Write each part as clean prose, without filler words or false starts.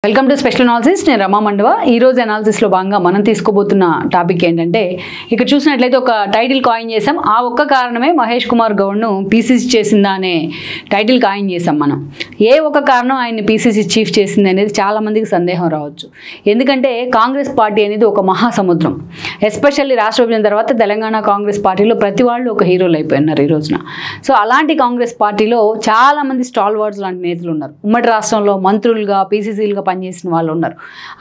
Welcome to special analysis. నేను రమా మండవ. ఈరోజు అనాలిసిస్లో భాగంగా మనం తీసుకోబోతున్న టాపిక్ ఏంటంటే, ఇక్కడ చూసినట్లయితే ఒక టైటిల్ కాయిన్ చేసాం. ఆ ఒక్క కారణమే మహేష్ కుమార్ గౌడ్ను పీసీసీ చేసిందా అనే టైటిల్ కాయిన్ చేసాం మనం. ఏ ఒక్క కారణం ఆయన్ని పీసీసీ చీఫ్ చేసింది అనేది చాలామందికి సందేహం రావచ్చు. ఎందుకంటే కాంగ్రెస్ పార్టీ అనేది ఒక మహాసముద్రం. ఎస్పెషల్లీ రాష్ట్ర విభజన తర్వాత తెలంగాణ కాంగ్రెస్ పార్టీలో ప్రతి వాళ్ళు ఒక హీరోలు అయిపోయినారు ఈ రోజున. సో అలాంటి కాంగ్రెస్ పార్టీలో చాలామంది స్టాల్ వర్డ్స్ లాంటి నేతలు ఉన్నారు. ఉమ్మడి రాష్ట్రంలో మంత్రులుగా, పీసీసీలుగా పనిచేసిన వాళ్ళు ఉన్నారు.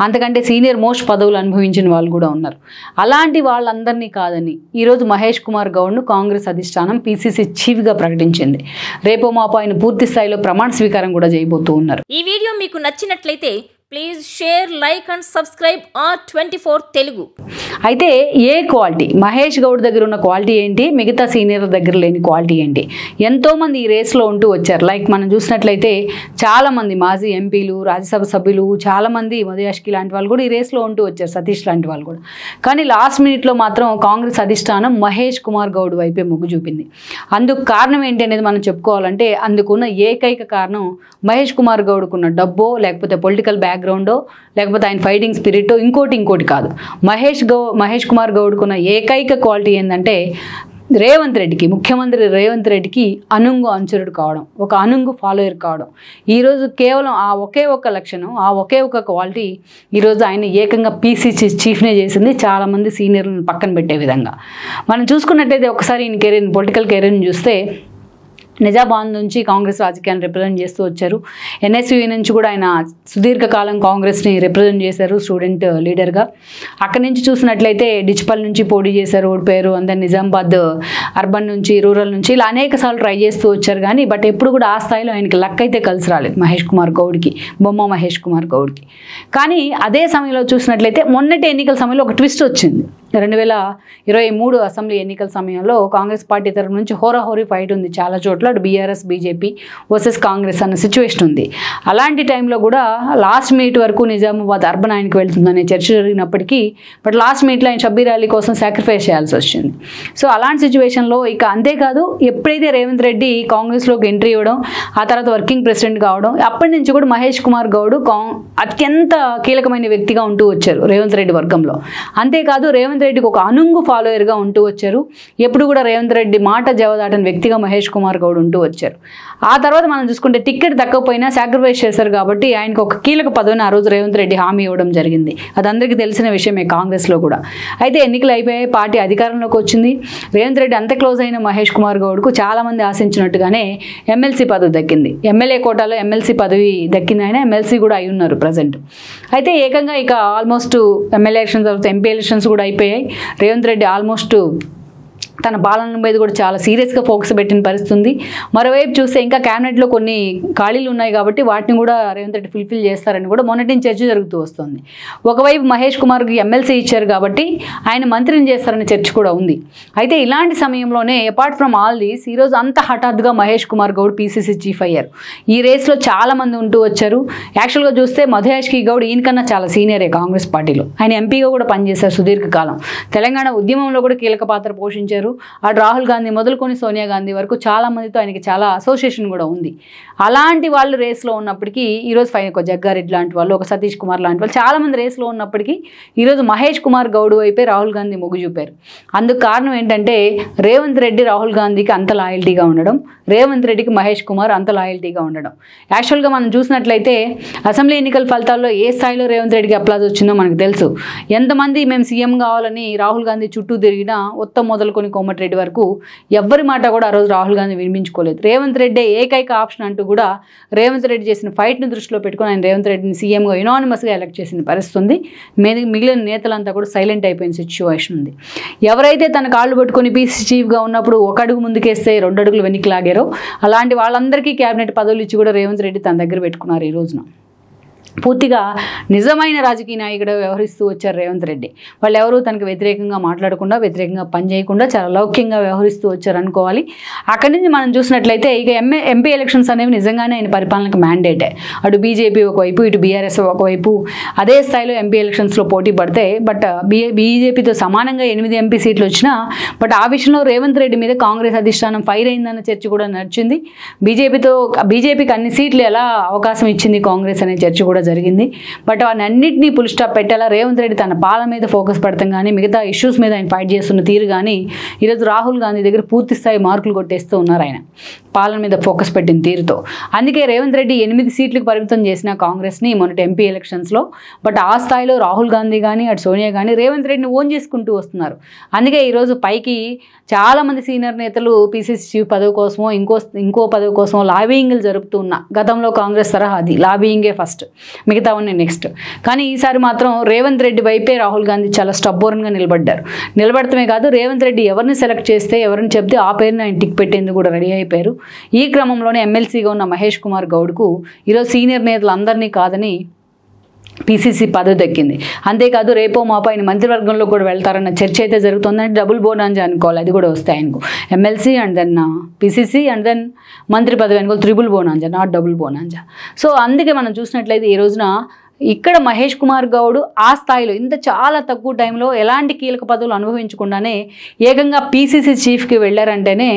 అంతకంటే సీనియర్ మోస్ట్ పదవులు అనుభవించిన వాళ్ళు కూడా ఉన్నారు. అలాంటి వాళ్ళందరినీ కాదని ఈరోజు మహేష్ కుమార్ గౌడ్ను కాంగ్రెస్ అధిష్టానం పీసీసీ చీఫ్గా ప్రకటించింది. రేపో మాపో ఆయన పూర్తి స్థాయిలో ప్రమాణ స్వీకారం కూడా చేయబోతూ ఉన్నారు. ఈ వీడియో మీకు నచ్చినట్లయితే please share, like and subscribe R24 Telugu. అయితే ఏ క్వాలిటీ మహేష్ గౌడ్ దగ్గర ఉన్న క్వాలిటీ ఏంటి, మిగతా సీనియర్ల దగ్గర లేని క్వాలిటీ ఏంటి? ఎంతోమంది ఈ రేస్లో ఉంటూ వచ్చారు. లైక్ మనం చూసినట్లయితే చాలామంది మాజీ ఎంపీలు, రాజ్యసభ సభ్యులు, చాలామంది మధుయాష్కి లాంటి వాళ్ళు కూడా ఈ రేస్లో ఉంటూ వచ్చారు, సతీష్ లాంటి వాళ్ళు కూడా. కానీ లాస్ట్ మినిట్లో మాత్రం కాంగ్రెస్ అధిష్టానం మహేష్ కుమార్ గౌడ్ వైపే మొగ్గు చూపింది. అందుకు కారణం ఏంటి అనేది మనం చెప్పుకోవాలంటే, అందుకున్న ఏకైక కారణం మహేష్ కుమార్ గౌడ్కున్న డబ్బో, లేకపోతే పొలిటికల్ బ్యాక్గ్రౌండో, లేకపోతే ఆయన ఫైటింగ్ స్పిరిటో, ఇంకోటి కాదు. మహేష్ కుమార్ గౌడ్కున్న ఏకైక క్వాలిటీ ఏంటంటే, రేవంత్ రెడ్డికి, ముఖ్యమంత్రి రేవంత్ రెడ్డికి అనుంగు అనుచరుడు కావడం, ఒక అనుంగు ఫాలోయర్ కావడం. ఈరోజు కేవలం ఆ ఒకే ఒక్క లక్షణం, ఆ ఒకే ఒక్క క్వాలిటీ ఈరోజు ఆయన ఏకంగా పీసీసీ చీఫ్నే చేసింది, చాలామంది సీనియర్లను పక్కన పెట్టే విధంగా. మనం చూసుకున్నట్టయితే ఒకసారి ఈయన కెరీర్, పొలిటికల్ కెరీర్ని చూస్తే నిజామాబాద్ నుంచి కాంగ్రెస్ రాజకీయాన్ని రిప్రజెంట్ చేస్తూ వచ్చారు. ఎన్ఎస్యూ నుంచి కూడా ఆయన సుదీర్ఘకాలం కాంగ్రెస్ని రిప్రజెంట్ చేశారు స్టూడెంట్ లీడర్గా. అక్కడి నుంచి చూసినట్లయితే డిచ్పల్ నుంచి పోటీ చేశారు, ఓడిపోయారు. అందరు నిజామాబాద్ అర్బన్ నుంచి, రూరల్ నుంచి ఇలా అనేక సార్లు ట్రై చేస్తూ వచ్చారు. కానీ బట్ ఎప్పుడు కూడా ఆ స్థాయిలో ఆయనకి లక్ అయితే కలిసి రాలేదు మహేష్ కుమార్ గౌడ్కి, బొమ్మ మహేష్ కుమార్ గౌడ్కి. కానీ అదే సమయంలో చూసినట్లయితే మొన్నటి ఎన్నికల సమయంలో ఒక ట్విస్ట్ వచ్చింది. 2023 అసెంబ్లీ ఎన్నికల సమయంలో కాంగ్రెస్ పార్టీ తరఫు నుంచి హోరాహోరీ ఫైట్ ఉంది చాలా చోట్ల. అటు బీఆర్ఎస్, బీజేపీ వర్సెస్ కాంగ్రెస్ అన్న సిచ్యువేషన్ ఉంది. అలాంటి టైంలో కూడా లాస్ట్ మినిట్ వరకు నిజామాబాద్ అర్బన్ ఆయనకి వెళ్తుందనే చర్చ జరిగినప్పటికీ బట్ లాస్ట్ మినిట్లో ఆయన షబ్బీర్ అలీ కోసం సాక్రిఫైస్ చేయాల్సి వచ్చింది. సో అలాంటి సిచ్యువేషన్లో ఇక అంతేకాదు, ఎప్పుడైతే రేవంత్ రెడ్డి కాంగ్రెస్లోకి ఎంట్రీ ఇవ్వడం, ఆ తర్వాత వర్కింగ్ ప్రెసిడెంట్ కావడం, అప్పటి నుంచి కూడా మహేష్ కుమార్ గౌడ్ అత్యంత కీలకమైన వ్యక్తిగా ఉంటూ వచ్చారు రేవంత్ రెడ్డి వర్గంలో. అంతేకాదు రేవంత్ రెడ్డికి ఒక అనుంగు ఫాలోయర్గా ఉంటూ వచ్చారు. ఎప్పుడు కూడా రేవంత్ రెడ్డి మాట జవదాటని వ్యక్తిగా మహేష్ కుమార్ గౌడ్ ఉంటూ వచ్చారు. ఆ తర్వాత మనం చూసుకుంటే టికెట్ దక్కకపోయినా సాక్రిఫైస్ చేశారు కాబట్టి ఆయనకు ఒక కీలక పదవిని ఆ రోజు రేవంత్ రెడ్డి హామీ ఇవ్వడం జరిగింది. అది అందరికీ తెలిసిన విషయమే కాంగ్రెస్లో కూడా. అయితే ఎన్నికలు అయిపోయాయి, పార్టీ అధికారంలోకి వచ్చింది. రేవంత్ రెడ్డి అంత క్లోజ్ అయిన మహేష్ కుమార్ గౌడ్కు చాలామంది ఆశించినట్టుగానే ఎమ్మెల్సీ పదవి దక్కింది. ఎమ్మెల్యే కోటాలో ఎమ్మెల్సీ పదవి దక్కింది. ఆయన ఎమ్మెల్సీ కూడా అయి ఉన్నారు ప్రజెంట్. అయితే ఏకంగా ఇక ఆల్మోస్ట్ ఎమ్మెల్యే ఎలక్షన్స్ తర్వాత ఎంపీ ఎలక్షన్స్ కూడా అయిపోయాయి. రేవంత్ రెడ్డి ఆల్మోస్ట్ తన పాలన మీద కూడా చాలా సీరియస్గా ఫోకస్ పెట్టిన పరిస్థితి ఉంది. మరోవైపు చూస్తే ఇంకా క్యాబినెట్లో కొన్ని ఖాళీలు ఉన్నాయి కాబట్టి వాటిని కూడా రేవంత్ రెడ్డి ఫుల్ఫిల్ చేస్తారని కూడా మొన్నటి నుంచి చర్చ జరుగుతూ వస్తుంది. ఒకవైపు మహేష్ కుమార్కి ఎమ్మెల్సీ ఇచ్చారు కాబట్టి ఆయన మంత్రిని చేస్తారనే చర్చ కూడా ఉంది. అయితే ఇలాంటి సమయంలోనే అపార్ట్ ఫ్రమ్ ఆల్ దీస్ ఈరోజు అంత హఠాత్తుగా మహేష్ కుమార్ గౌడ్ పీసీసీ చీఫ్ అయ్యారు. ఈ రేస్లో చాలామంది ఉంటూ వచ్చారు. యాక్చువల్గా చూస్తే మధుయాష్కి గౌడ్ ఈయనకన్నా చాలా సీనియరే కాంగ్రెస్ పార్టీలో. ఆయన ఎంపీగా కూడా పనిచేశారు సుదీర్ఘకాలం. తెలంగాణ ఉద్యమంలో కూడా కీలక పాత్ర పోషించారు. అటు రాహుల్ గాంధీ మొదలుకొని సోనియా గాంధీ వరకు చాలా మందితో ఆయనకి చాలా అసోసియేషన్ కూడా ఉంది. అలాంటి వాళ్ళు రేస్లో ఉన్నప్పటికీ ఈరోజు ఒక జగ్గారెడ్డి లాంటి వాళ్ళు, ఒక సతీష్ కుమార్ లాంటి వాళ్ళు చాలా మంది రేస్లో ఉన్నప్పటికీ ఈరోజు మహేష్ కుమార్ గౌడ్ వైపే రాహుల్ గాంధీ మొగ్గు చూపారు. అందుకు కారణం ఏంటంటే రేవంత్ రెడ్డి రాహుల్ గాంధీకి అంత లాయల్టీగా ఉండడం, రేవంత్ రెడ్డికి మహేష్ కుమార్ అంత లాయల్టీగా ఉండడం. యాక్చువల్గా మనం చూసినట్లయితే అసెంబ్లీ ఎన్నికల ఫలితాల్లో ఏ స్థాయిలో రేవంత్ రెడ్డికి అప్లాజ్ వచ్చిందో మనకు తెలుసు. ఎంతమంది మేము సీఎం కావాలని రాహుల్ గాంధీ చుట్టూ తిరిగినా మొత్తం మొదలుకొని కోమటిరెడ్డి వరకు ఎవ్వరి మాట కూడా ఆ రోజు రాహుల్ గాంధీ వినిపించుకోలేదు. రేవంత్ రెడ్డి ఏకైక ఆప్షన్ అంటూ కూడా రేవంత్ రెడ్డి చేసిన ఫైట్ని దృష్టిలో పెట్టుకుని ఆయన రేవంత్ రెడ్డిని సీఎంగా యునానిమస్గా ఎలక్ట్ చేసిన పరిస్థితి ఉంది. మిగిలిన నేతలంతా కూడా సైలెంట్ అయిపోయిన సిచ్యువేషన్ ఉంది. ఎవరైతే తన కాళ్ళు పట్టుకొని పీసీ చీఫ్గా ఉన్నప్పుడు ఒక అడుగు ముందుకేస్తే 2 అడుగులు వెనక్కి లాగారో అలాంటి వాళ్ళందరికీ క్యాబినెట్ పదవులు ఇచ్చి కూడా రేవంత్ రెడ్డి తన దగ్గర పెట్టుకున్నారు. ఈ రోజున పూర్తిగా నిజమైన రాజకీయ నాయకుడు వ్యవహరిస్తూ వచ్చారు రేవంత్ రెడ్డి. వాళ్ళు ఎవరు తనకు వ్యతిరేకంగా మాట్లాడకుండా, వ్యతిరేకంగా పనిచేయకుండా చాలా లౌక్యంగా వ్యవహరిస్తూ వచ్చారు అనుకోవాలి. అక్కడి నుంచి మనం చూసినట్లయితే ఇక ఎంపీ ఎలక్షన్స్ అనేవి నిజంగానే ఆయన పరిపాలనకు మ్యాండేటే. అటు బీజేపీ ఒకవైపు, ఇటు బీఆర్ఎస్ ఒకవైపు అదే స్థాయిలో ఎంపీ ఎలక్షన్స్లో పోటీ పడితే బట్ బీజేపీతో సమానంగా 8 ఎంపీ సీట్లు వచ్చినా బట్ ఆ విషయంలో రేవంత్ రెడ్డి మీద కాంగ్రెస్ అధిష్టానం ఫైర్ అయిందన్న చర్చ కూడా నడిచింది. బీజేపీకి అన్ని సీట్లు ఎలా అవకాశం ఇచ్చింది కాంగ్రెస్ అనే చర్చ కూడా కూడా జరిగింది. బట్ అన్నింటినీ ఫుల్ స్టాప్ పెట్టేలా రేవంత్ రెడ్డి తన పాలన మీద ఫోకస్ పెడతాం కానీ మిగతా ఇష్యూస్ మీద ఆయన ఫైట్ చేస్తున్న తీరు కానీ ఈరోజు రాహుల్ గాంధీ దగ్గర పూర్తి స్థాయి మార్కులు కొట్టేస్తూ ఉన్నారు ఆయన పాలన మీద ఫోకస్ పెట్టిన తీరుతో. అందుకే రేవంత్ రెడ్డి 8 సీట్లకు పరిమితం చేసిన కాంగ్రెస్ని మొన్నటి ఎంపీ ఎలక్షన్స్లో. బట్ ఆ స్థాయిలో రాహుల్ గాంధీ కానీ అటు సోనియా కానీ రేవంత్ రెడ్డిని ఓన్ చేసుకుంటూ వస్తున్నారు. అందుకే ఈరోజు పైకి చాలామంది సీనియర్ నేతలు పీసీసీ చీఫ్ పదవి కోసమో ఇంకో పదవి కోసమో లాబియింగ్లు జరుపుతూ ఉన్నా. గతంలో కాంగ్రెస్ తరహా అది లాబియింగే ఫస్ట్, మిగతావన్నీ నెక్స్ట్. కానీ ఈసారి మాత్రం రేవంత్ రెడ్డి వైపే రాహుల్ గాంధీ చాలా స్టబ్బోర్న్గా నిలబడటమే కాదు, రేవంత్ రెడ్డి ఎవరిని సెలెక్ట్ చేస్తే ఎవరిని చెప్తే ఆ పేరుని ఆయన టిక్ పెట్టేందుకు కూడా రెడీ అయిపోయారు. ఈ క్రమంలోనే ఎమ్మెల్సీగా ఉన్న మహేష్ కుమార్ గౌడ్కు ఈరోజు సీనియర్ నేతలు అందరినీ కాదని పీసీసీ పదవి దక్కింది. అంతేకాదు రేపో మాపో ఆయన మంత్రివర్గంలో కూడా వెళ్తారన్న చర్చ అయితే జరుగుతుందంటే డబుల్ బోనాంజా అనుకోవాలి, అది కూడా వస్తాయి ఆయనకు. MLC and then PCC and then మంత్రి పదవి అనుకోవాలి, triple bonanza, not double bonanza. So అందుకే మనం చూసినట్లయితే ఈ రోజున ఇక్కడ మహేష్ కుమార్ గౌడ్ ఆ స్థాయిలో ఇంత చాలా తక్కువ టైంలో ఎలాంటి కీలక పదవులు అనుభవించకుండానే ఏకంగా పీసీసీ చీఫ్కి వెళ్ళారంటేనే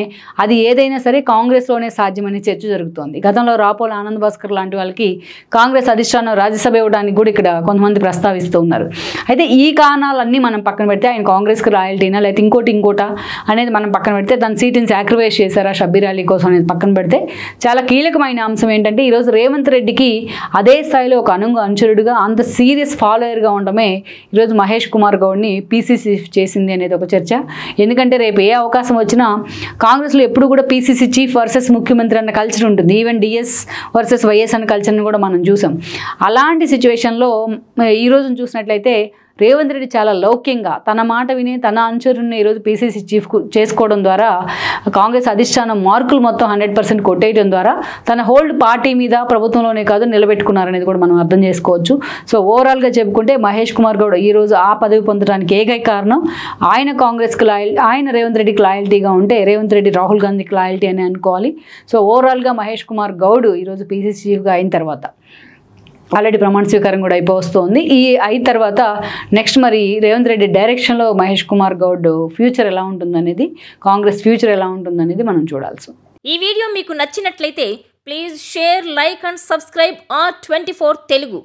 అది ఏదైనా సరే కాంగ్రెస్లోనే సాధ్యమనే చర్చ జరుగుతోంది. గతంలో రాపోల ఆనంద్ భాస్కర్ లాంటి వాళ్ళకి కాంగ్రెస్ అధిష్టానం రాజ్యసభ ఇవ్వడానికి కూడా ఇక్కడ కొంతమంది ప్రస్తావిస్తూ ఉన్నారు. అయితే ఈ కారణాలన్నీ మనం పక్కన పెడితే ఆయన కాంగ్రెస్కి రాయల్టీనా లేకపోతే ఇంకోట అనేది మనం పక్కన పెడితే దాని సీటుని సాక్రిఫైస్ చేశారా షబ్బీర్ అలీ కోసం అనేది పక్కన పెడితే చాలా కీలకమైన అంశం ఏంటంటే ఈరోజు రేవంత్ రెడ్డికి అదే స్థాయిలో ఒక అంచురుడుగా అంత సీరియస్ ఫాలోయర్గా ఉండడమే ఈరోజు మహేష్ కుమార్ గౌడ్ని పీసీసీ చేసింది అనేది ఒక చర్చ. ఎందుకంటే రేపు ఏ అవకాశం వచ్చినా కాంగ్రెస్లో ఎప్పుడు కూడా పీసీసీ చీఫ్ వర్సెస్ ముఖ్యమంత్రి అన్న కల్చర్ ఉంటుంది. ఈవెన్ డిఎస్ వర్సెస్ వైఎస్ అన్న కల్చర్ని కూడా మనం చూసాం. అలాంటి సిచ్యువేషన్లో ఈరోజు చూసినట్లయితే రేవంత్ రెడ్డి చాలా లౌక్యంగా తన మాట విని తన అనుచరుని ఈరోజు పీసీసీ చీఫ్ చేసుకోవడం ద్వారా కాంగ్రెస్ అధిష్టానం మార్కులు మొత్తం 100% కొట్టేయడం ద్వారా తన హోల్డ్ పార్టీ మీద ప్రభుత్వంలోనే కాదు నిలబెట్టుకున్నారనేది కూడా మనం అర్థం చేసుకోవచ్చు. సో ఓవరాల్గా చెప్పుకుంటే మహేష్ కుమార్ గౌడ్ ఈరోజు ఆ పదవి పొందడానికి ఏకైక కారణం ఆయన కాంగ్రెస్కి ఆయన రేవంత్ రెడ్డికి లాయల్టీగా ఉంటే రేవంత్ రెడ్డి రాహుల్ గాంధీకి లాయల్టీ అని అనుకోవాలి. సో ఓవరాల్గా మహేష్ కుమార్ గౌడ్ ఈరోజు పీసీసీ చీఫ్గా అయిన తర్వాత ఆల్రెడీ ప్రమాణ స్వీకారం కూడా అయిపోతుంది. అయిన తర్వాత నెక్స్ట్ మరి రేవంత్ రెడ్డి డైరెక్షన్లో మహేష్ కుమార్ గౌడ్ ఫ్యూచర్ ఎలా ఉంటుందనేది, కాంగ్రెస్ ఫ్యూచర్ ఎలా ఉంటుందనేది మనం చూడాల్సి. ఈ వీడియో మీకు నచ్చినట్లయితే please share, like and subscribe R24 Telugu.